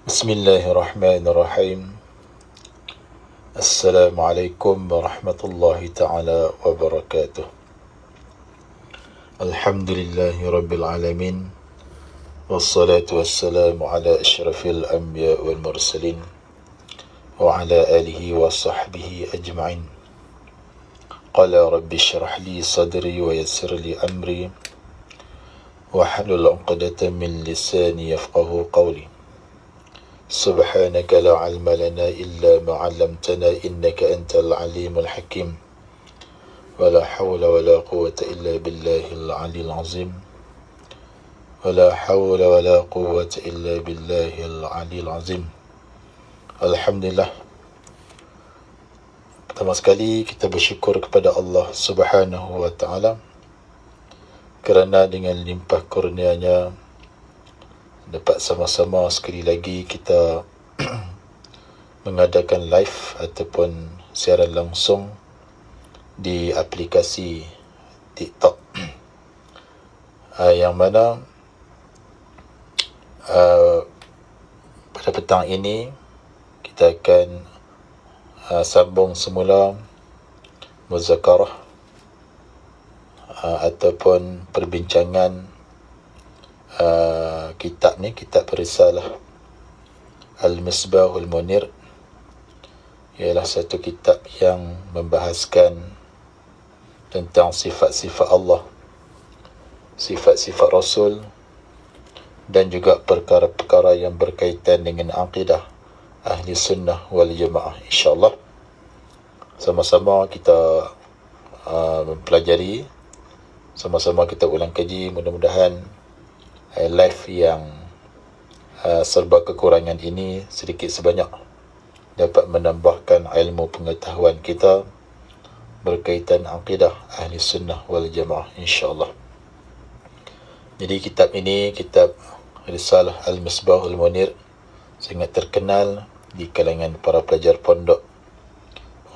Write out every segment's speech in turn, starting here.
Bismillahirrahmanirrahim. Assalamualaikum warahmatullahi ta'ala wabarakatuh. Alhamdulillahi rabbil alamin. Wassalatu wassalamu ala ashrafil anbiya wal mursalin wa ala alihi wa sahbihi ajma'in. Qala rabbi syrah li sadri wa yassir li amri wa hlul 'uqdatam min lisani yafqahu qawli. سبحانك لا علم لنا إلا ما علمتنا إنك أنت العليم الحكيم ولا حول ولا قوة إلا بالله العلي العظيم ولا حول ولا قوة إلا بالله العلي العظيم. Alhamdulillah, pertama sekali kita bersyukur kepada Allah Subhanahu wa ta'ala kerana dengan limpah kurnianya dapat sama-sama sekali lagi kita mengadakan live ataupun siaran langsung di aplikasi TikTok, yang mana pada petang ini kita akan sambung semula muzakarah ataupun perbincangan kitab Risalah Al-Misbahul Munir. Ialah satu kitab yang membahaskan tentang sifat-sifat Allah, sifat-sifat Rasul, dan juga perkara-perkara yang berkaitan dengan akidah Ahli Sunnah wal Jamaah. InsyaAllah sama-sama kita mempelajari, sama-sama kita ulang kaji. Mudah-mudahan live yang serba kekurangan ini sedikit sebanyak dapat menambahkan ilmu pengetahuan kita berkaitan akidah Ahli Sunnah wal Jamaah, insyaAllah. Jadi kitab ini, kitab Risalah Al-Misbahul Munir, sangat terkenal di kalangan para pelajar pondok,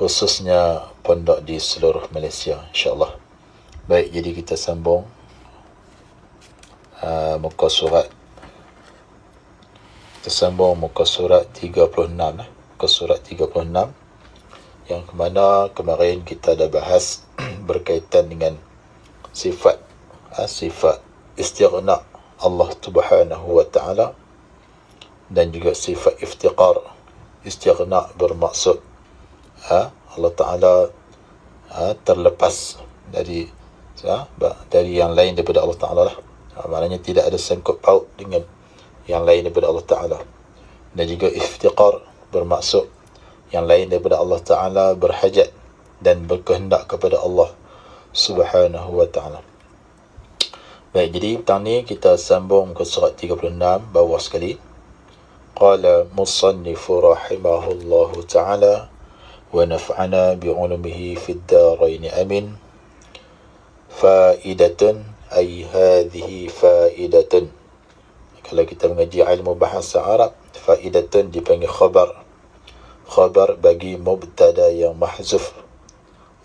khususnya pondok di seluruh Malaysia, insyaAllah. Baik, jadi kita sambung muka surat. Kita sambung muka surat 36, muka surat 36, yang mana kemarin kita dah bahas berkaitan dengan sifat istighna Allah Subhanahu wa ta'ala dan juga sifat iftiqar. Istighna bermaksud Allah Ta'ala terlepas dari yang lain daripada Allah Ta'ala lah. Maknanya tidak ada sangkut paut dengan yang lain daripada Allah Ta'ala. Dan juga iftiqar bermaksud yang lain daripada Allah Ta'ala berhajat dan berkehendak kepada Allah Subhanahu wa ta'ala. Baik, jadi petang ni kita sambung ke surat 36 bawah sekali. Qala musannifu rahimahullahu ta'ala wa naf'ana bi'ulumihi fid darain amin. Faidatun ay hadhihi faidatun. Kalau kita mengaji ilmu bahasa Arab, faidatun dipanggil khabar. Khabar bagi mubtada yang mahzuf.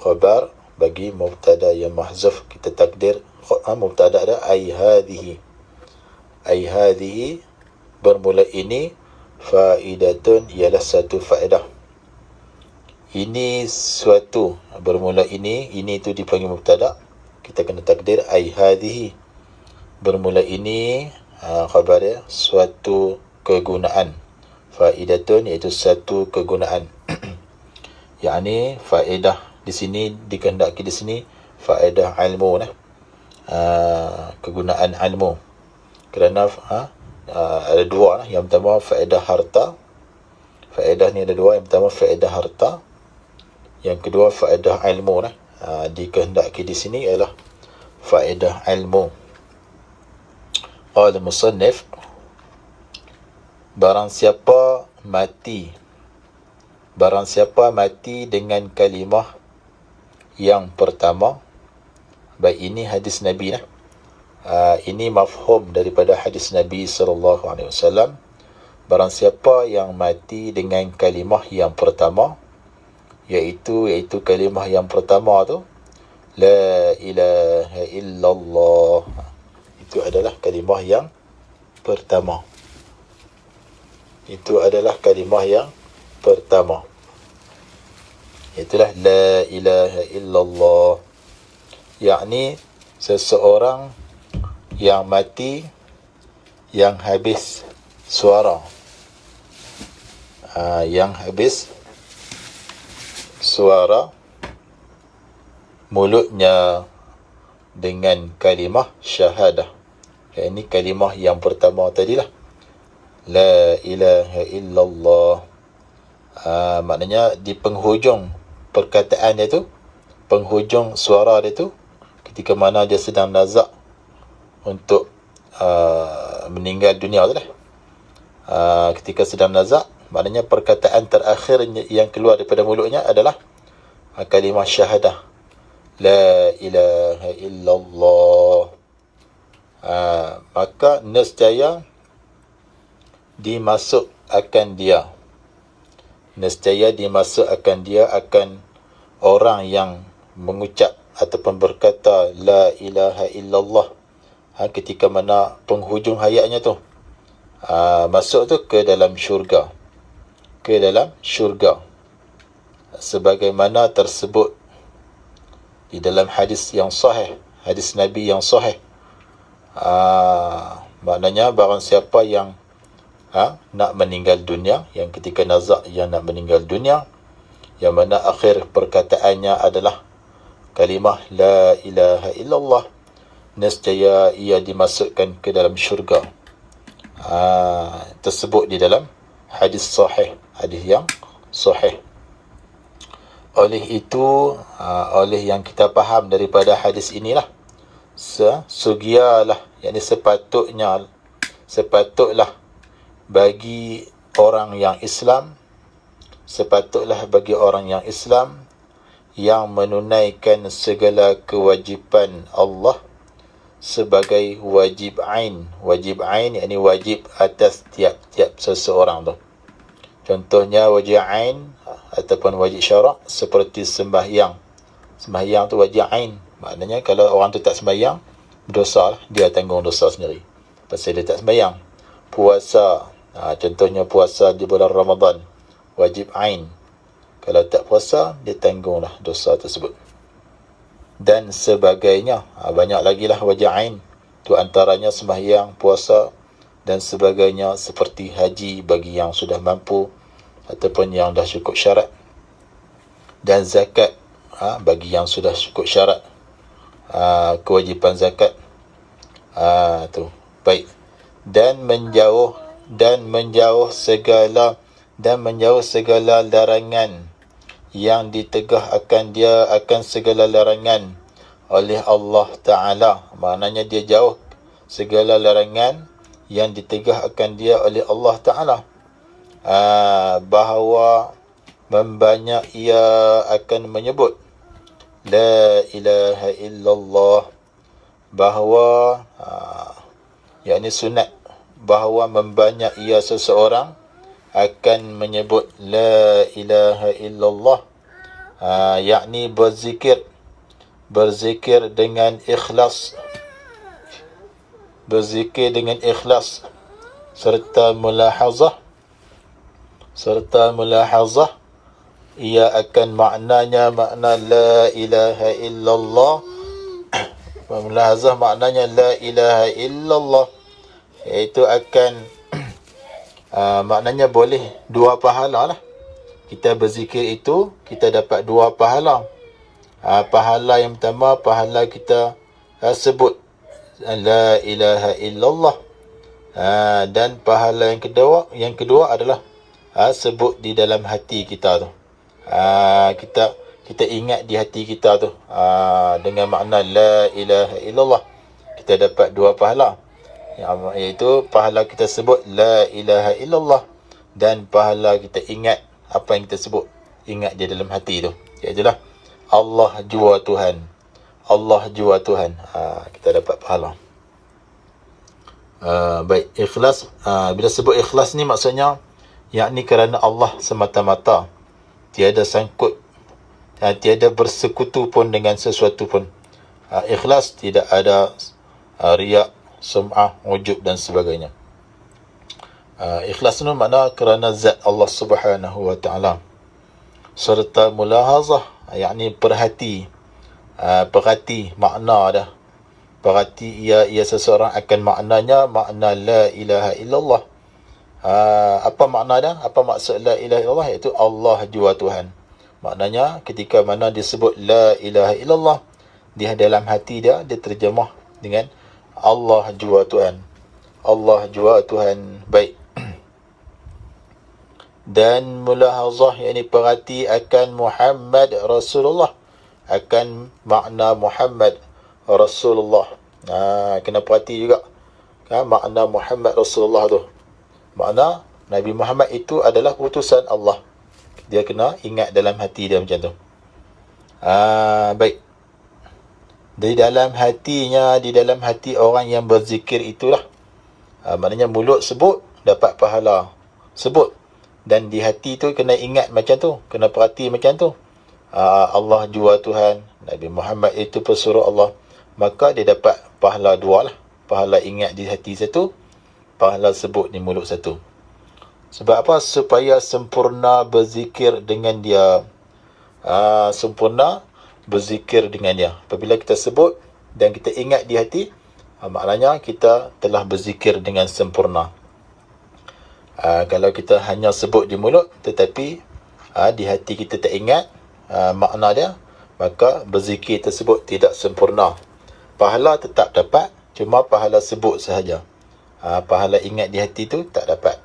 Khabar bagi mubtada yang mahzuf, kita takdir mubtada ada ay hadhihi. Ay hadhihi bermula ini, faidatun ialah satu faedah. Ini suatu, bermula ini itu dipanggil mubtada. Kita kena takdir ay hadhihi, bermula ini khabar dia suatu kegunaan. Faidatun iaitu satu kegunaan. yakni faedah di sini dikehendaki di sini faedah ilmu nah. Kegunaan ilmu. Kerana ada dua lah. Yang pertama faedah harta. Faedah ni ada dua. Yang pertama faedah harta. Yang kedua faedah ilmu lah. Dikehendaki di sini ialah faedah ilmu. Qala musannif, barang siapa mati dengan kalimah yang pertama. Baik, ini hadis Nabi lah. Ini mafhum daripada hadis Nabi SAW. Barang siapa yang mati dengan kalimah yang pertama, iaitu kalimah yang pertama tu la ilaha illallah. Itu adalah kalimah yang pertama. Itu adalah kalimah yang pertama. Itulah la ilaha illallah. Yakni seseorang yang mati, yang habis suara. Yang habis suara mulutnya dengan kalimah syahadah. Ini kalimah yang pertama tadilah. La ilaha illallah. Maknanya di penghujung perkataan dia tu, penghujung suara dia tu, ketika mana dia sedang nazak untuk meninggal dunia tu lah. Ketika sedang nazak, maknanya perkataan terakhir yang keluar daripada mulutnya adalah kalimah syahadah. La ilaha illallah. Maka nescaya dimasuk akan dia. Nescaya dimasuk akan dia, akan orang yang mengucap ataupun berkata la ilaha illallah. Ketika mana penghujung hayatnya tu, masuk tu ke dalam syurga. Ke dalam syurga. Sebagaimana tersebut di dalam hadis yang sahih, hadis Nabi yang sahih. Maknanya barang siapa yang nak meninggal dunia, yang ketika nazak yang nak meninggal dunia, yang mana akhir perkataannya adalah kalimah la ilaha illallah, nescaya ia dimasukkan ke dalam syurga. Tersebut di dalam hadis sahih, hadis yang sahih. Oleh itu, oleh yang kita faham daripada hadis inilah, sugialah, yakni sepatutlah bagi orang yang Islam, sepatutlah bagi orang yang Islam yang menunaikan segala kewajipan Allah sebagai wajib ain. Wajib ain yakni wajib atas tiap-tiap seseorang tu. Contohnya wajib ain ataupun wajib syarak seperti sembahyang. Sembahyang tu wajib ain. Maknanya kalau orang tu tak sembahyang, berdosa lah, dia tanggung dosa sendiri pasal dia tak sembahyang. Puasa, contohnya puasa di bulan Ramadan, wajib ain. Kalau tak puasa, dia tanggunglah dosa tersebut. Dan sebagainya. Banyak lagi lah wajib ain. Itu antaranya sembahyang, puasa dan sebagainya, seperti haji bagi yang sudah mampu ataupun yang dah cukup syarat. Dan zakat bagi yang sudah cukup syarat. Kewajipan zakat. Tu. Baik. Dan menjauh segala larangan yang ditegah akan dia, akan segala larangan oleh Allah Ta'ala. Maknanya dia jauh segala larangan yang ditegah akan dia oleh Allah Ta'ala. Bahawa membanyak ia akan menyebut la ilaha illallah. Bahawa yakni sunat, bahawa membanyak ia seseorang akan menyebut la ilaha illallah, yakni berzikir dengan ikhlas, berzikir dengan ikhlas serta mulahazah ia akan maknanya makna la ilaha illallah. Mulahazah maknanya la ilaha illallah, iaitu akan maknanya boleh dua pahala lah. Kita berzikir itu, kita dapat dua pahala. Pahala yang pertama, pahala kita sebut la ilaha illallah. Dan pahala yang kedua adalah sebut di dalam hati kita tu. Kita ingat di hati kita tu dengan makna la ilaha illallah, kita dapat dua pahala, iaitu pahala kita sebut la ilaha illallah dan pahala kita ingat apa yang kita sebut, ingat di dalam hati tu, iaitulah Allah jua Tuhan, Allah jua Tuhan. Kita dapat pahala. Baik, ikhlas. Bila sebut ikhlas ni maksudnya yakni kerana Allah semata-mata, tiada sangkut, tiada bersekutu pun dengan sesuatu pun. Ikhlas, tidak ada riak, sum'ah, ujub dan sebagainya. Ikhlas ni makna kerana zat Allah Subhanahu wa taala. Serta mulahazah, yakni perhati. Perhati makna dah. Perhati ia seseorang akan maknanya, makna la ilaha illallah. Apa makna dah? Apa maksud la ilaha illallah? Iaitu Allah jua Tuhan. Maknanya ketika mana disebut la ilaha illallah, di dalam hati dia terjemah dengan Allah jua Tuhan. Allah jua Tuhan. Baik. Dan mulahazah, yakni perhati akan Muhammad Rasulullah, akan makna Muhammad Rasulullah. Kena perhati juga makna Muhammad Rasulullah tu. Makna Nabi Muhammad itu adalah utusan Allah. Dia kena ingat dalam hati dia macam tu. Baik. Di dalam hatinya, di dalam hati orang yang berzikir itulah. Maknanya mulut sebut, dapat pahala sebut. Dan di hati tu kena ingat macam tu. Kena perhati macam tu. Allah jua Tuhan. Nabi Muhammad itu pesuruh Allah. Maka dia dapat pahala dua lah. Pahala ingat di hati satu. Pahala sebut di mulut satu. Sebab apa? Supaya sempurna berzikir dengan dia. Sempurna berzikir dengan dia. Apabila kita sebut dan kita ingat di hati, maknanya kita telah berzikir dengan sempurna. Kalau kita hanya sebut di mulut tetapi di hati kita tak ingat makna dia, maka berzikir tersebut tidak sempurna. Pahala tetap dapat, cuma pahala sebut sahaja. Pahala ingat di hati tu tak dapat.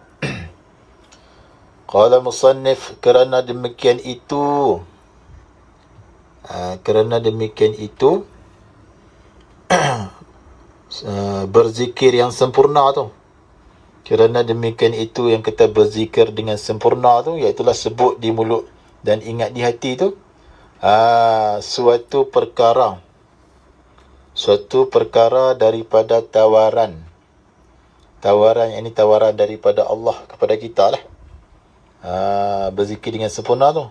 Qala musannif, kerana demikian itu berzikir yang sempurna tu. Kerana demikian itu yang kita berzikir dengan sempurna tu, iaitulah sebut di mulut dan ingat di hati tu, suatu perkara daripada tawaran yang ini tawaran daripada Allah kepada kita lah. Berzikir dengan sempurna tu,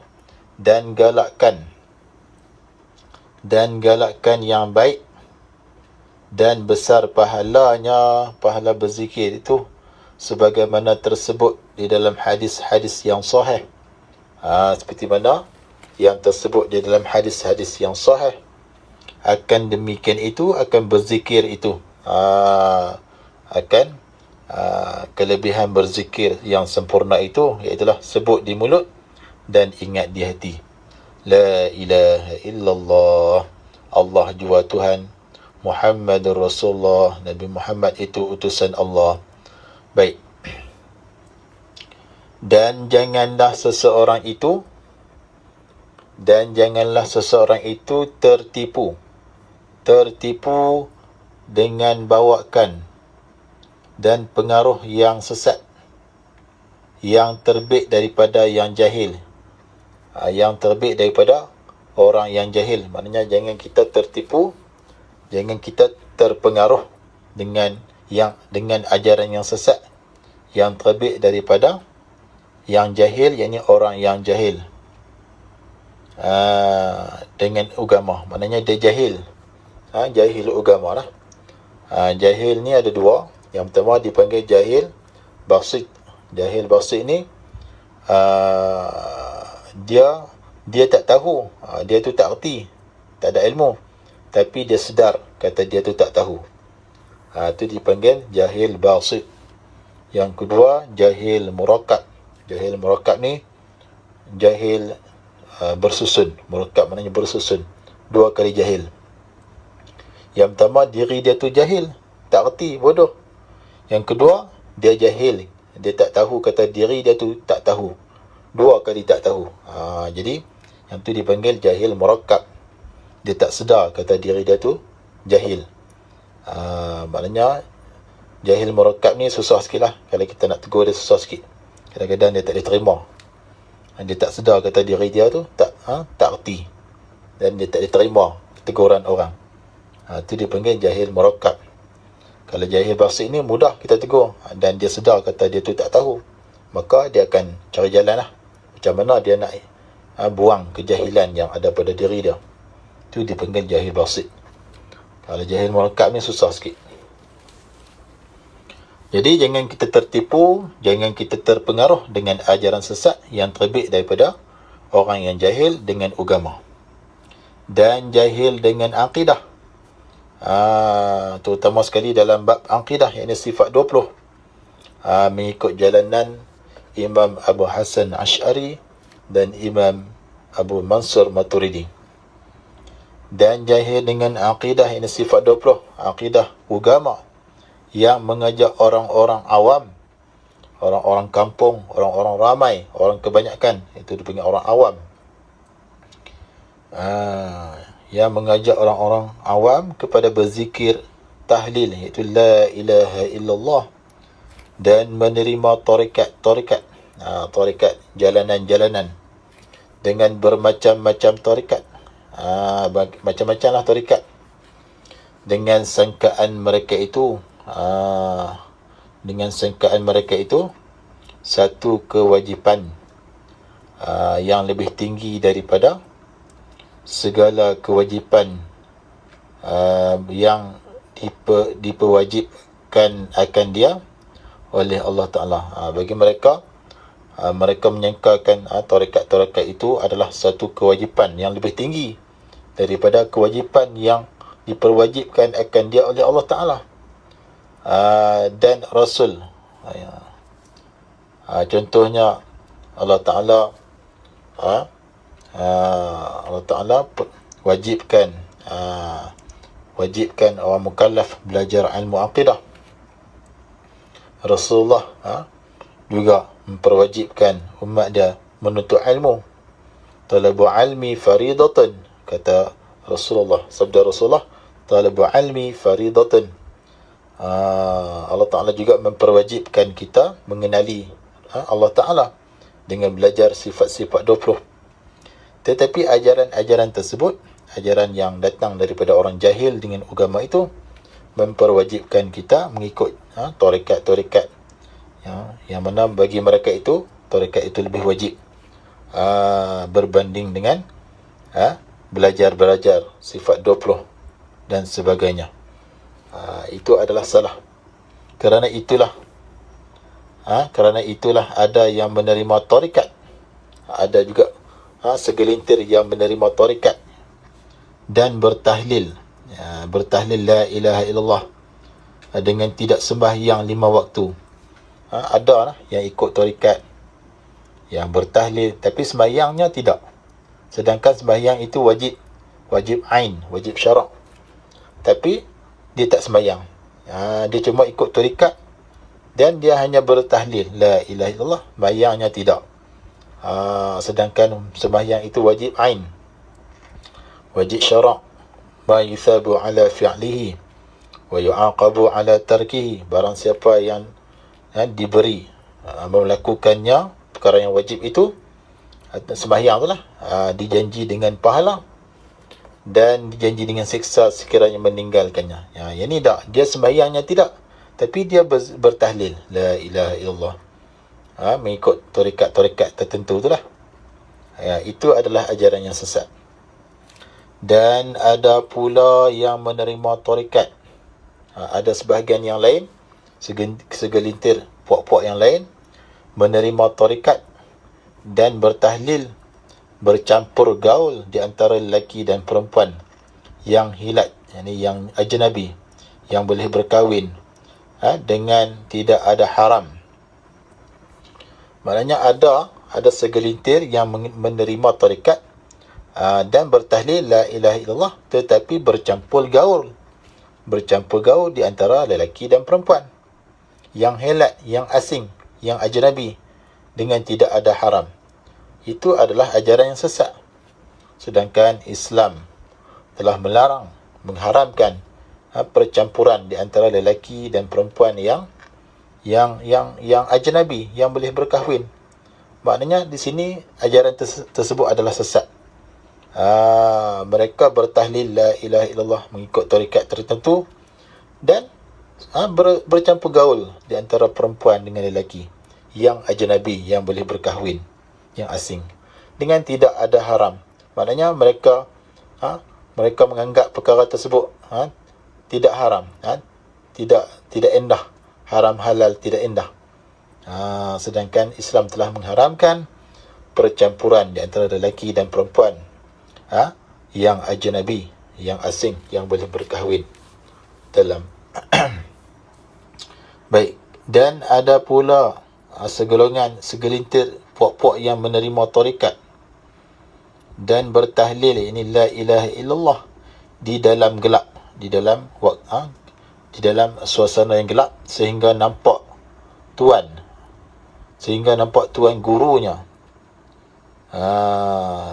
dan galakkan yang baik, dan besar pahalanya, pahala berzikir itu, sebagaimana tersebut di dalam hadis-hadis yang sahih. Seperti mana yang tersebut di dalam hadis-hadis yang sahih. Akan demikian itu, akan berzikir itu, akan kelebihan berzikir yang sempurna itu, iaitulah sebut di mulut dan ingat di hati. La ilaha illallah, Allah jua Tuhan, Muhammadur Rasulullah, Nabi Muhammad itu utusan Allah. Baik. Dan janganlah seseorang itu tertipu dengan bawakan dan pengaruh yang sesat, yang terbit daripada yang jahil. Yang terbit daripada orang yang jahil. Maknanya jangan kita tertipu, jangan kita terpengaruh dengan ajaran yang sesat yang terbit daripada yang jahil, yakni orang yang jahil dengan agama. Maknanya dia jahil, jahil agama lah. Jahil ni ada dua. Yang pertama dipanggil jahil basit. Jahil basit ni dia tak tahu, dia tu tak erti, tak ada ilmu, tapi dia sedar kata dia tu tak tahu. Itu dipanggil jahil basit. Yang kedua, jahil murakkab. Jahil murakkab ni jahil bersusun. Murakkab maknanya bersusun, dua kali jahil. Yang pertama, diri dia tu jahil, tak erti, bodoh. Yang kedua, dia jahil, dia tak tahu kata diri dia tu tak tahu, dua kali tak tahu. Jadi yang tu dipanggil jahil murakkab. Dia tak sedar kata diri dia tu jahil. Maknanya jahil murakkab ni susah sikit lah. Kalau kita nak tegur dia susah sikit. Kadang-kadang dia tak boleh terima. Dia tak sedar kata diri dia tu tak erti, dan dia tak boleh terima teguran orang. Itu dipanggil jahil murakkab. Kalau jahil basit ni mudah kita tegur, dan dia sedar kata dia tu tak tahu, maka dia akan cari jalan lah macam mana dia nak buang kejahilan yang ada pada diri dia. Itu dipanggil jahil basit. Kalau jahil murakkab ni susah sikit. Jadi jangan kita tertipu, jangan kita terpengaruh dengan ajaran sesat yang terbit daripada orang yang jahil dengan agama dan jahil dengan akidah. Terutama sekali dalam bab akidah, iaitu sifat 20. Mengikut jalanan Imam Abu Hasan Ash'ari dan Imam Abu Mansur Maturidi. Dan jahil dengan akidah, iaitu sifat 20, akidah agama yang mengajak orang-orang awam, orang-orang kampung, orang-orang ramai, orang kebanyakan, itu dipanggil orang awam. Yang mengajak orang-orang awam kepada berzikir tahlil, iaitu la ilaha illallah, dan menerima tarikat, jalanan-jalanan dengan bermacam-macam tarikat. Macam-macam lah tarikat. Dengan sangkaan mereka itu, satu kewajipan yang lebih tinggi daripada segala kewajipan yang diperwajibkan akan dia oleh Allah Ta'ala. Bagi mereka, mereka menyangkakan tarikat-tarikat itu adalah satu kewajipan yang lebih tinggi daripada kewajipan yang diperwajibkan akan dia oleh Allah Ta'ala dan Rasul. Contohnya Allah Ta'ala wajibkan orang mukallaf belajar ilmu aqidah. Rasulullah juga memperwajibkan umat dia menuntut ilmu. Talabu ilmi faridatun, kata Rasulullah, sabda Rasulullah, talabu ilmi faridatun. Allah Ta'ala juga memperwajibkan kita mengenali Allah Ta'ala dengan belajar sifat-sifat 20. Tetapi ajaran-ajaran tersebut, ajaran yang datang daripada orang jahil dengan agama itu, memperwajibkan kita mengikut tarikat-tarikat yang mana bagi mereka itu tarikat itu lebih wajib berbanding dengan belajar sifat 20 dan sebagainya. Itu adalah salah. Kerana itulah ada yang menerima tarikat, ada juga segelintir yang menerima tarikat dan bertahlil la ilaha illallah dengan tidak sembahyang 5 waktu. Ada lah yang ikut tarikat yang bertahlil tapi sembahyangnya tidak, sedangkan sembahyang itu wajib ain, wajib syarak, tapi dia tak sembahyang. Dia cuma ikut tarikat dan dia hanya bertahlil la ilaha illallah, sembahyangnya tidak. Sedangkan sembahyang itu wajib ain, wajib syarak, ma yusabu ala fi'lihi wa yu'aqabu ala tarkihi. Barang siapa yang diberi melakukannya perkara yang wajib itu, sembahyang itulah, dijanji dengan pahala dan dijanji dengan siksa sekiranya meninggalkannya. Yang ni tak, dia sembahyangnya tidak, tapi dia bertahlil la ilaha illallah, mengikut tarikat tertentu itulah. Itu adalah ajaran yang sesat. Dan ada pula yang menerima tarikat, ada sebahagian yang lain, segelintir puak-puak yang lain menerima tarikat dan bertahlil bercampur gaul di antara lelaki dan perempuan yang hilat, yang ajnabi, yang boleh berkahwin dengan tidak ada haram. Maknanya ada segelintir yang menerima tarikat dan bertahlil la ilaha illallah, tetapi bercampur gaul di antara lelaki dan perempuan yang helat, yang asing, yang ajnabi, dengan tidak ada haram. Itu adalah ajaran yang sesat. Sedangkan Islam telah melarang, mengharamkan percampuran di antara lelaki dan perempuan yang ajnabi, yang boleh berkahwin. Maknanya di sini ajaran tersebut adalah sesat. Mereka bertahlil la ilaha illallah mengikut tarikat tertentu dan bercampur gaul di antara perempuan dengan lelaki yang ajnabi, yang boleh berkahwin, yang asing, dengan tidak ada haram. Maknanya mereka menganggap perkara tersebut tidak haram, tidak endah, haram halal tidak indah. Sedangkan Islam telah mengharamkan percampuran di antara lelaki dan perempuan, yang ajnabi, yang asing, yang boleh berkahwin dalam baik. Dan ada pula segelintir puak-puak yang menerima tarikat dan bertahlil ini la ilaha illallah di dalam gelap, di dalam suasana yang gelap, sehingga nampak tuan gurunya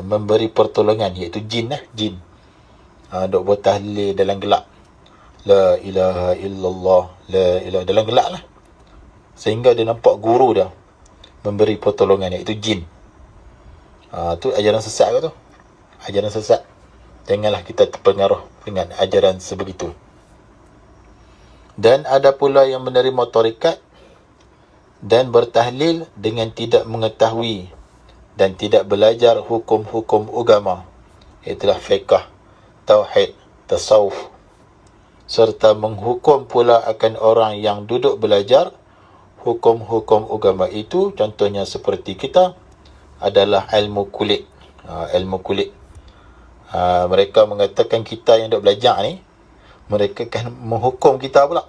memberi pertolongan, iaitu jin duk bertahlil dalam gelap, la ilaha illallah, la ilaha, dalam gelap lah, sehingga dia nampak guru dia memberi pertolongan, iaitu jin. Tu ajaran sesat ke tu? Ajaran sesat. Janganlah kita terpengaruh dengan ajaran sebegitu. Dan ada pula yang menerima tarikat dan bertahlil dengan tidak mengetahui dan tidak belajar hukum-hukum agama, itulah fiqh, tauhid, tasawuf, serta menghukum pula akan orang yang duduk belajar hukum-hukum agama itu. Contohnya seperti kita adalah ilmu kulit. Mereka mengatakan kita yang duk belajar ni, mereka kan menghukum kita pula.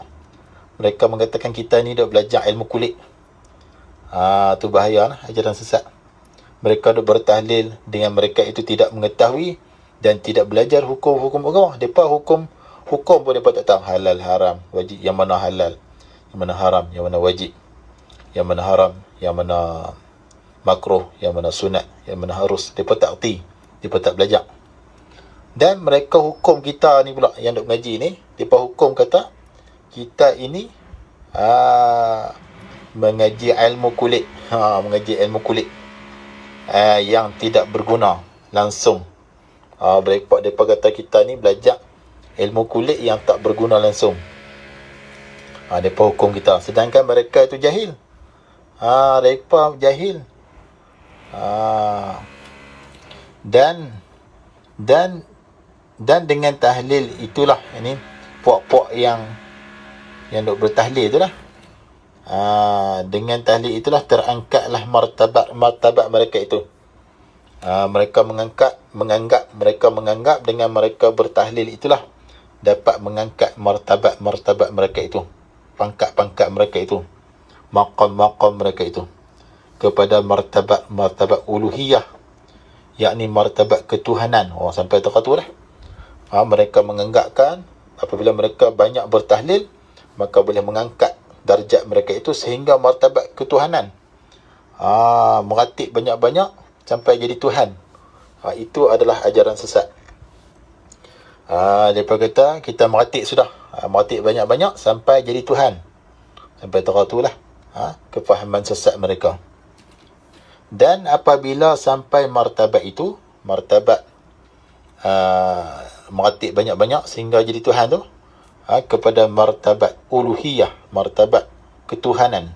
Mereka mengatakan kita ni duk belajar ilmu kulit. Tu bahaya lah, ajaran sesat. Mereka duk bertahlil dengan mereka itu tidak mengetahui dan tidak belajar hukum-hukum agama. Mereka hukum pun mereka tak tahu, halal, haram, wajib, yang mana halal, yang mana haram, yang mana wajib, yang mana haram, yang mana makruh, yang mana sunat, yang mana harus. Mereka tak erti, mereka tak belajar. Dan mereka hukum kita ni pula, yang duk mengaji ni, mereka hukum kata kita ini mengaji ilmu kulit, yang tidak berguna langsung. Mereka kata kita ni belajar ilmu kulit yang tak berguna langsung. Mereka hukum kita, sedangkan mereka itu jahil. Mereka jahil. Dan dengan tahlil itulah, ini puak-puak yang duk bertahlil itulah, dengan tahlil itulah terangkatlah martabat mereka itu. Mereka menganggap dengan mereka bertahlil itulah dapat mengangkat martabat mereka itu, pangkat mereka itu, maqam mereka itu, kepada martabat uluhiyah, yakni martabat ketuhanan. Sampai dekat tu lah. Mereka menganggapkan apabila mereka banyak bertahlil, maka boleh mengangkat darjat mereka itu sehingga martabat ketuhanan. Meratib banyak-banyak sampai jadi Tuhan. Itu adalah ajaran sesat. Mereka kata kita meratib sudah, meratib banyak-banyak sampai jadi Tuhan. Sampai teratulah kefahaman sesat mereka. Dan apabila sampai martabat itu, martabat meratib banyak-banyak sehingga jadi Tuhan tu, kepada martabat uluhiyah, martabat ketuhanan,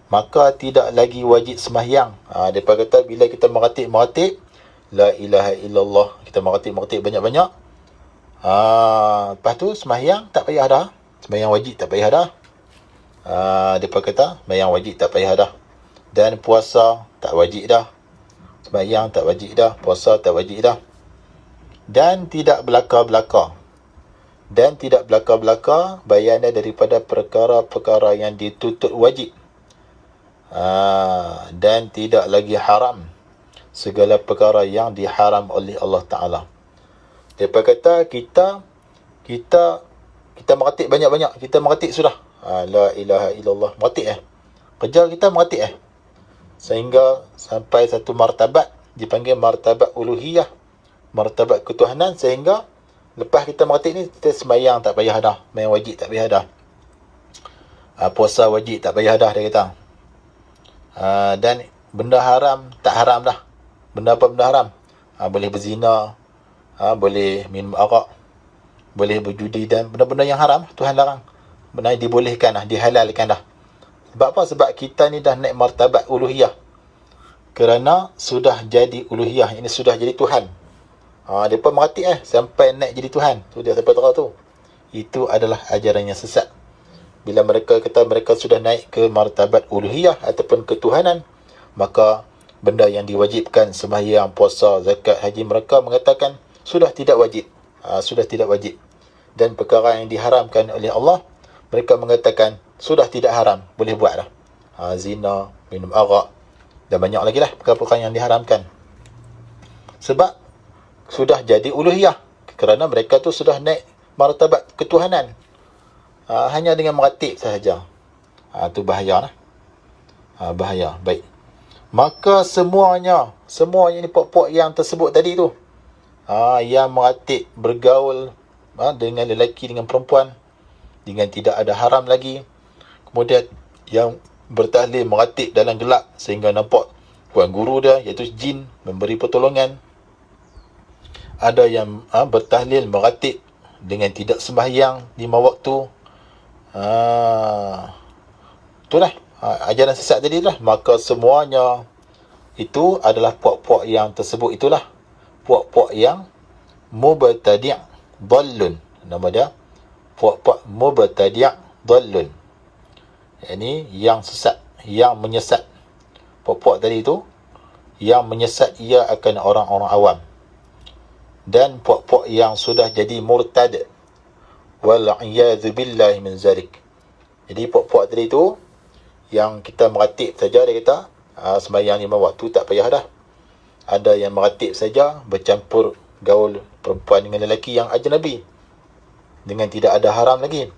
maka tidak lagi wajib sembahyang. Mereka kata bila kita meratib la ilaha illallah, kita meratib banyak-banyak, lepas tu sembahyang tak payah dah, sembahyang wajib tak payah dah. Mereka kata sembahyang wajib tak payah dah, dan puasa tak wajib dah, sembahyang tak wajib dah, puasa tak wajib dah, dan tidak belaka-belaka bayannya daripada perkara-perkara yang dituntut wajib, dan tidak lagi haram segala perkara yang diharam oleh Allah Ta'ala. Mereka kata kita meratib banyak-banyak, kita meratib sudah, la ilaha illallah, meratib kerja kita meratib sehingga sampai satu martabat dipanggil martabat uluhiyah, martabat ketuhanan, sehingga lepas kita meratib ni, kita sembahyang tak payah dah, sembahyang wajib tak payah dah, puasa wajib tak payah dah, dia kata. Dan benda haram tak haram dah. Benda apa benda haram? Boleh berzina, boleh minum arak, boleh berjudi, dan benda-benda yang haram Tuhan larang. Benda yang dibolehkan dah, dihalalkan dah. Sebab apa? Sebab kita ni dah naik martabat uluhiyah. Kerana sudah jadi uluhiyah, ini sudah jadi Tuhan. Dia pun meratib sampai naik jadi Tuhan. Tu dia sampai terang tu. Itu adalah ajaran yang sesat. bila mereka kata mereka sudah naik ke martabat uluhiyah ataupun ketuhanan, maka benda yang diwajibkan, sembahyang, puasa, zakat, haji, mereka mengatakan sudah tidak wajib. Sudah tidak wajib. Dan perkara yang diharamkan oleh Allah, mereka mengatakan sudah tidak haram, boleh buat dah. Zina, minum arak, dan banyak lagi lah perkara-perkara yang diharamkan. Sebab sudah jadi uluhiyah, kerana mereka tu sudah naik martabat ketuhanan. Hanya dengan meratib sahaja. Tu bahaya lah. Bahaya. Baik. Maka semuanya ni puak-puak yang tersebut tadi tu, yang meratib, bergaul dengan lelaki, dengan perempuan, dengan tidak ada haram lagi, kemudian yang bertahlil meratib dalam gelap sehingga nampak tuan guru dia, iaitu jin, memberi pertolongan. Ada yang bertahlil meratib dengan tidak sembahyang 5 waktu. Itulah ajaran sesat tadi lah. Maka semuanya itu adalah puak-puak yang tersebut. Itulah puak-puak yang mubtadi' dhallun. Nama dia puak-puak mubtadi' dhallun. Ini yang sesat, yang menyesat. Puak-puak tadi itu yang menyesat ia akan orang-orang awam. Dan puak-puak yang sudah jadi murtad. Wal'iyadhu billahi min zalik. Jadi puak-puak tadi itu yang kita meratib saja, dia kata sembahyang 5 waktu tak payah dah. Ada yang meratib saja, bercampur gaul perempuan dengan lelaki yang ajnabi, dengan tidak ada haram lagi.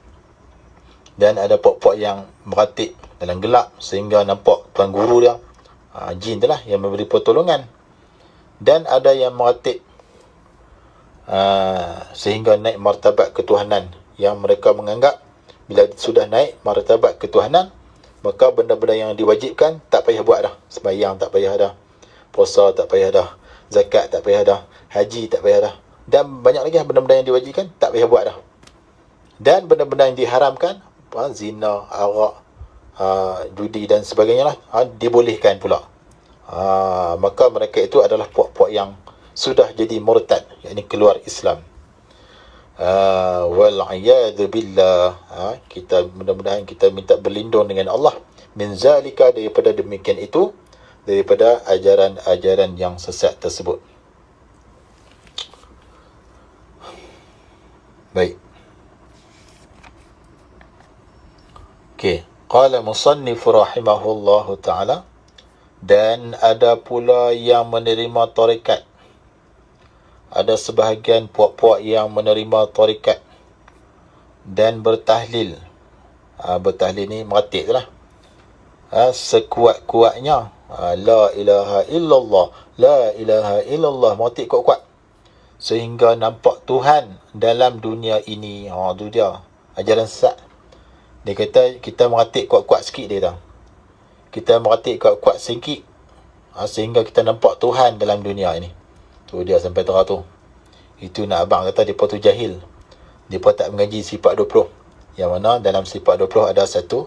Dan ada puak-puak yang meratib dalam gelap sehingga nampak tuan guru dia, jin tu lah yang memberi pertolongan. Dan ada yang meratib sehingga naik martabat ketuhanan, yang mereka menganggap bila sudah naik martabat ketuhanan, maka benda-benda yang diwajibkan tak payah buat dah. Sembahyang tak payah dah, puasa tak payah dah, zakat tak payah dah, haji tak payah dah, dan banyak lagi benda-benda yang diwajibkan tak payah buat dah. Dan benda-benda yang diharamkan, zina, arak, judi dan sebagainya lah, dibolehkan pula. Maka mereka itu adalah puak-puak yang sudah jadi murtad, yakni keluar Islam. Wal'iyadhu billah. Kita mudah-mudahan kita minta berlindung dengan Allah min zalika, daripada demikian itu, daripada ajaran-ajaran yang sesat tersebut. Baik. Okey, qala musannif rahimahullahu ta'ala, dan ada pula yang menerima tarekat. Ada sebahagian puak-puak yang menerima tarekat dan bertahlil. Bertahlil ni meratib tu lah. Sekuat-kuatnya. La ilaha illallah, la ilaha illallah, meratib kuat-kuat sehingga nampak Tuhan dalam dunia ini. Tu dia ajaran sesat. Dia kata kita meratib kuat-kuat sikit, dia kata. Kita meratib kuat-kuat sikit sehingga kita nampak Tuhan dalam dunia ini. Tu dia sampai terang tu. Itu nak abang kata mereka tu jahil. Mereka tak mengaji sifat 20. Yang mana dalam sifat 20 ada satu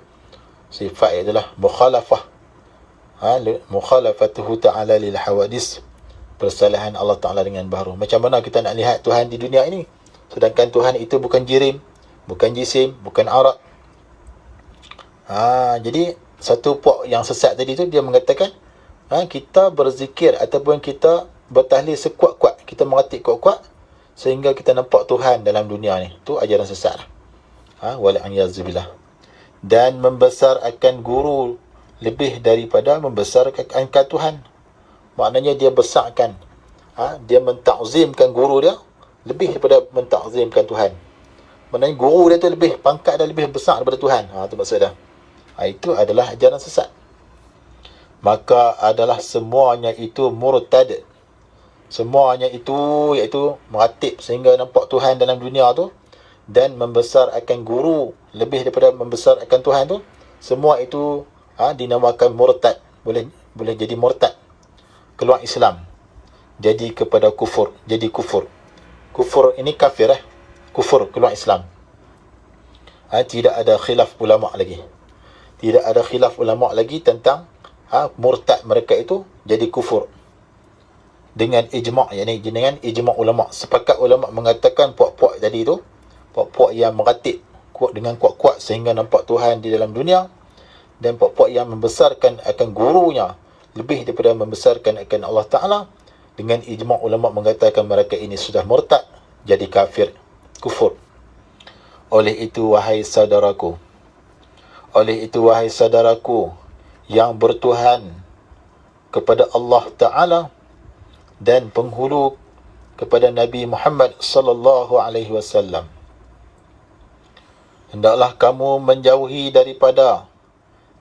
sifat, ialah mukhalafah. Mukhalafatuhu ta'ala lil hawadis. Persalahan Allah Ta'ala dengan baharu. Macam mana kita nak lihat Tuhan di dunia ini, sedangkan Tuhan itu bukan jirim, bukan jisim, bukan arak. Jadi satu puak yang sesat tadi tu, dia mengatakan kita berzikir ataupun kita bertahlil sekuat-kuat, kita meratib kuat-kuat sehingga kita nampak Tuhan dalam dunia ni. Tu ajaran sesat lah. Wal'iyadzubillah. Dan membesarkan guru lebih daripada membesarkan Tuhan. Maknanya dia besarkan, dia mentakzimkan guru dia lebih daripada mentakzimkan Tuhan. Maknanya guru dia tu lebih, pangkat dia lebih besar daripada Tuhan. Tu maksud dia. Itu adalah ajaran sesat. Maka adalah semuanya itu murtad. Semuanya itu iaitu meratib sehingga nampak Tuhan dalam dunia tu, dan membesarkan guru lebih daripada membesarkan Tuhan tu, semua itu dinamakan murtad. Boleh jadi murtad, keluar Islam, jadi kepada kufur, jadi kufur. Kufur ini kafir, kufur, keluar Islam. Tidak ada khilaf ulama lagi. Tidak ada khilaf ulama lagi tentang murtad mereka itu jadi kufur. Dengan ijma', yakni dengan ijma' ulama. Sepakat ulama mengatakan puak-puak tadi itu, puak-puak yang meratib dengan kuat-kuat sehingga nampak Tuhan di dalam dunia, dan puak-puak yang membesarkan akan gurunya lebih daripada membesarkan akan Allah Ta'ala, dengan ijma' ulama mengatakan mereka ini sudah murtad, jadi kafir, kufur. Oleh itu wahai saudaraku yang bertuhan kepada Allah Ta'ala dan penghulu kepada Nabi Muhammad sallallahu alaihi wasallam, hendaklah kamu menjauhi daripada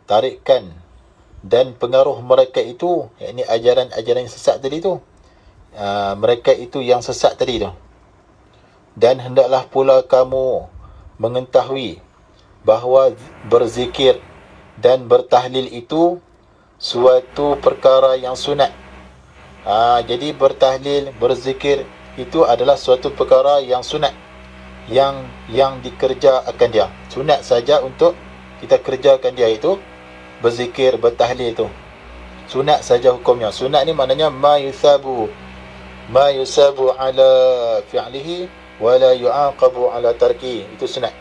tarikan dan pengaruh mereka itu, yakni ajaran-ajaran yang sesat tadi tu. Mereka itu yang sesat tadi tu. Dan hendaklah pula kamu mengetahui bahawa berzikir dan bertahlil itu suatu perkara yang sunat. Jadi bertahlil, berzikir itu adalah suatu perkara yang sunat, yang dikerjakan dia. Sunat saja untuk kita kerjakan dia, itu berzikir, bertahlil itu sunat saja hukumnya. Sunat ni maknanya ma yusabu ala fi'lihi wa la yu'aqabu ala tarki. Itu sunat.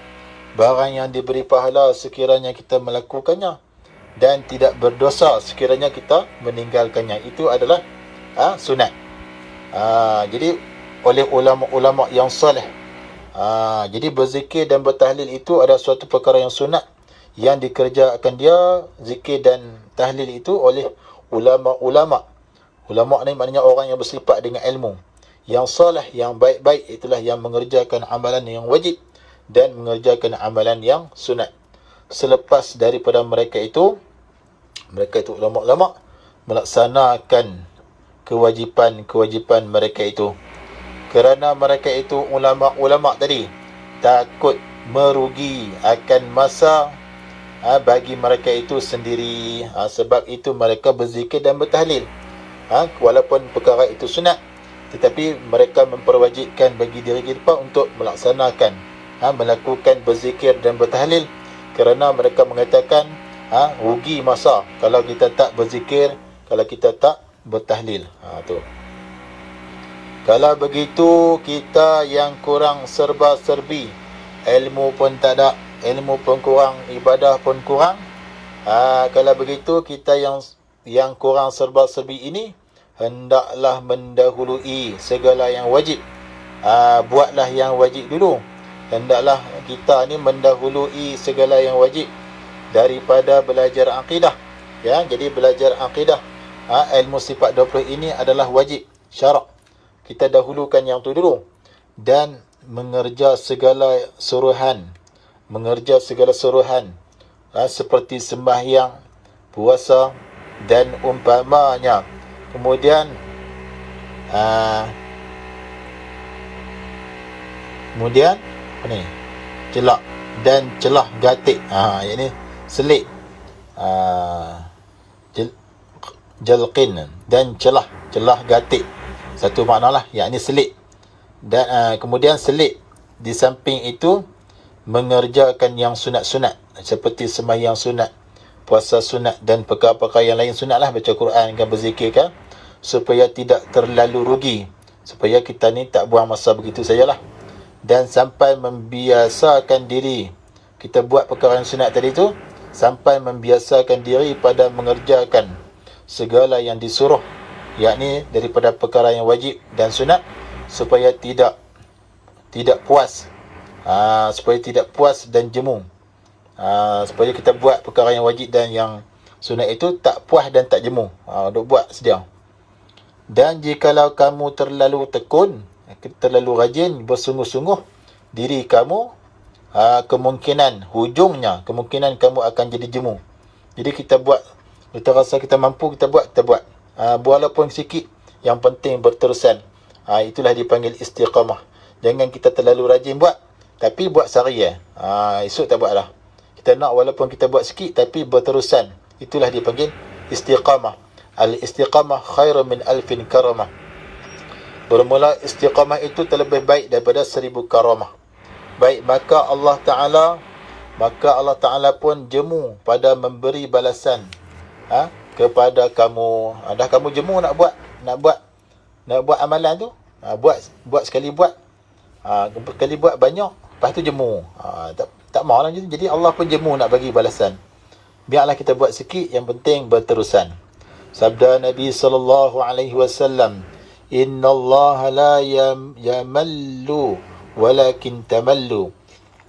Barang yang diberi pahala sekiranya kita melakukannya, dan tidak berdosa sekiranya kita meninggalkannya. Itu adalah sunat. Jadi oleh ulama-ulama yang salih, jadi berzikir dan bertahlil itu adalah suatu perkara yang sunat, yang dikerjakan dia, zikir dan tahlil itu, oleh ulama-ulama. Ulama ni maknanya orang yang bersifat dengan ilmu, yang salih, yang baik-baik, itulah yang mengerjakan amalan yang wajib dan mengerjakan amalan yang sunat. Selepas daripada mereka itu ulama-ulama melaksanakan kewajipan mereka itu, kerana mereka itu ulama-ulama tadi takut merugi akan masa bagi mereka itu sendiri. Sebab itu mereka berzikir dan bertahlil. Walaupun perkara itu sunat, tetapi mereka memperwajibkan bagi diri kita untuk melaksanakan, melakukan berzikir dan bertahlil, kerana mereka mengatakan rugi masa kalau kita tak berzikir, kalau kita tak bertahlil. Tu. Kalau begitu, kita yang kurang serba-serbi, ilmu pun tak ada, ilmu pun kurang, ibadah pun kurang. Kalau begitu, kita yang kurang serba-serbi ini hendaklah mendahului segala yang wajib. Buatlah yang wajib dulu. Hendaklah kita ni mendahului segala yang wajib daripada belajar akidah. Jadi belajar akidah, ilmu sifat 20 ini adalah wajib syarak. Kita dahulukan yang tu dulu, dan mengerja segala suruhan, seperti sembahyang, puasa dan umpamanya. Kemudian apa ni? Celak dan celah gatik. Yang ni selit. Jalqin dan celah gatik. Satu maknalah, yakni selit. Dan kemudian selit di samping itu mengerjakan yang sunat-sunat, seperti sembahyang sunat, puasa sunat dan perkara-perkara yang lain sunat lah, baca Quran kan, berzikir kan, supaya tidak terlalu rugi, supaya kita ni tak buang masa begitu sajalah, dan sampai membiasakan diri kita buat perkara yang sunat tadi tu, sampai membiasakan diri pada mengerjakan segala yang disuruh, yakni daripada perkara yang wajib dan sunat, supaya tidak puas, supaya tidak puas dan jemu, supaya kita buat perkara yang wajib dan yang sunat itu tak puas dan tak jemu, duk buat sedia. Dan jikalau kamu terlalu tekun, terlalu rajin, bersungguh-sungguh diri kamu, kemungkinan kamu akan jadi jemu. Jadi kita buat, kita rasa kita mampu, kita buat. Walaupun sikit, yang penting berterusan. Itulah dipanggil istiqamah. Jangan kita terlalu rajin buat, tapi buat sehari esok tak buat lah. Kita nak walaupun kita buat sikit, tapi berterusan. Itulah dipanggil istiqamah. Al-istiqamah khairun min alfin karamah. Bermula istiqamah itu terlebih baik daripada 1000 karamah. Baik, maka Allah Ta'ala pun jemu pada memberi balasan kepada kamu. Dah kamu jemu nak buat amalan tu, buat sekali buat, sekali buat banyak, lepas tu jemu. Tak maulah macam tu. Jadi Allah pun jemu nak bagi balasan. Biarlah kita buat sikit, yang penting berterusan. Sabda Nabi SAW, Inna Allah la yamallu walakin tamallu.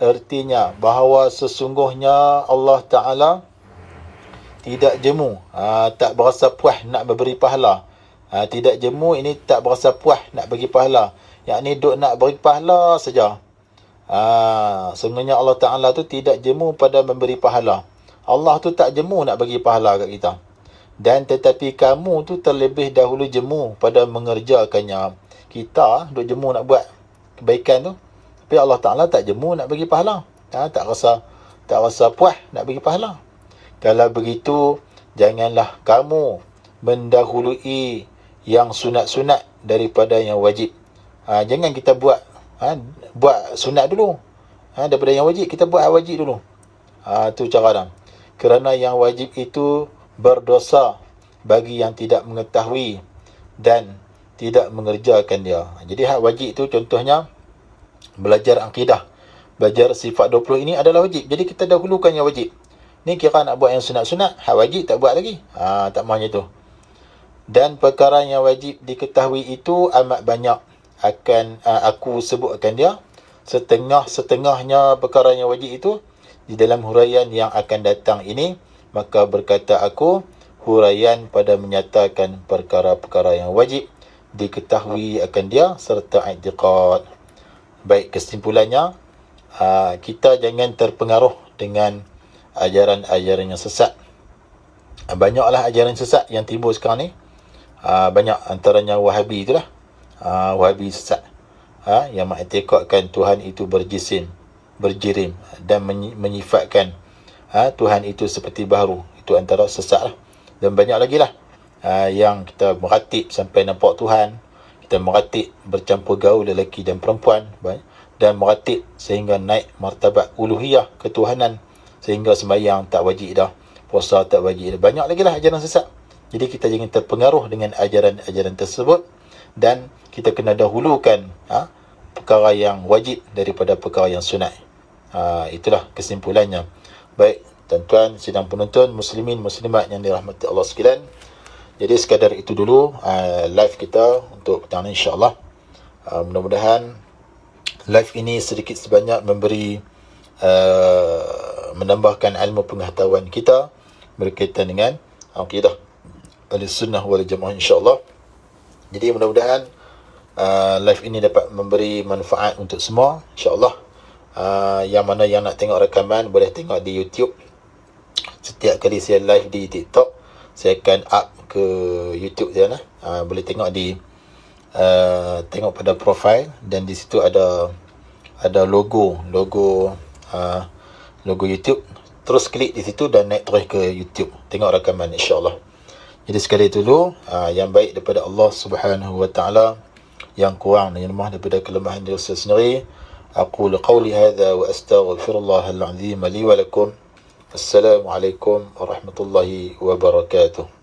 Artinya bahawa sesungguhnya Allah Ta'ala tidak jemu, tak berasa puas nak memberi pahala. Tidak jemu ini tak berasa puas nak bagi pahala. Yang ni duk nak beri pahala saja. Sebenarnya Allah Ta'ala tu tidak jemu pada memberi pahala. Allah tu tak jemu nak bagi pahala kat kita. Dan tetapi kamu tu terlebih dahulu jemu pada mengerjakannya. Kita duk jemu nak buat kebaikan tu, tapi Allah Ta'ala tak jemu nak bagi pahala. Tak rasa puas nak bagi pahala. Kalau begitu, janganlah kamu mendahului yang sunat-sunat daripada yang wajib. Jangan kita buat sunat dulu. Daripada yang wajib, kita buat wajib dulu. Tu cara dah. Kerana yang wajib itu berdosa bagi yang tidak mengetahui dan tidak mengerjakan dia. Jadi hak wajib itu contohnya belajar akidah, belajar sifat 20 ini adalah wajib. Jadi kita dahulukan yang wajib. Ni kira nak buat yang sunat-sunat, hak wajib tak buat lagi. Tak mahu macam tu. Dan perkara yang wajib diketahui itu amat banyak. Aku sebutkan dia setengah-setengahnya perkara yang wajib itu di dalam huraian yang akan datang ini. Maka berkata aku, huraian pada menyatakan perkara-perkara yang wajib diketahui akan dia serta i'tiqad. Baik, kesimpulannya, kita jangan terpengaruh dengan ajaran-ajaran yang sesat. Banyaklah ajaran sesat yang timbul sekarang ni. Banyak antaranya Wahabi itulah. Wahabi sesat. Yang mengiktikadkan Tuhan itu berjirim dan menyifatkan Tuhan itu seperti baharu. Itu antara sesat lah. Dan banyak lagi lah yang kita meratib sampai nampak Tuhan. Kita meratib bercampur gaul lelaki dan perempuan. Dan meratib sehingga naik martabat uluhiyah, ketuhanan. Sehingga sembahyang tak wajib dah, puasa tak wajib dah. Banyak lagi lah ajaran sesat. Jadi kita jangan terpengaruh dengan ajaran-ajaran tersebut. Dan kita kena dahulukan perkara yang wajib daripada perkara yang sunat. Itulah kesimpulannya. Baik, tuan-tuan sidang penonton, muslimin, muslimat yang dirahmati Allah sekalian. Jadi sekadar itu dulu live kita untuk petang ni, insyaAllah. Mudah-mudahan live ini sedikit sebanyak memberi menambahkan ilmu pengetahuan kita berkaitan dengan akidah Ahlussunnah wal Jamaah, insyaAllah. Jadi mudah-mudahan live ini dapat memberi manfaat untuk semua, insyaAllah. Yang mana yang nak tengok rakaman boleh tengok di YouTube. Setiap kali saya live di TikTok, saya akan up ke YouTube dia lah. Boleh tengok di tengok pada profile, dan di situ ada logo YouTube. Terus klik di situ dan naik terus ke YouTube, tengok rakaman, insyaAllah. Jadi sekali itu dulu, yang baik daripada Allah Subhanahu wa taala, yang kurang dan yang lemah daripada kelemahan diri saya sendiri. أقول قولي هذا وأستغفر الله العظيم لي ولكم. السلام عليكم ورحمة الله وبركاته.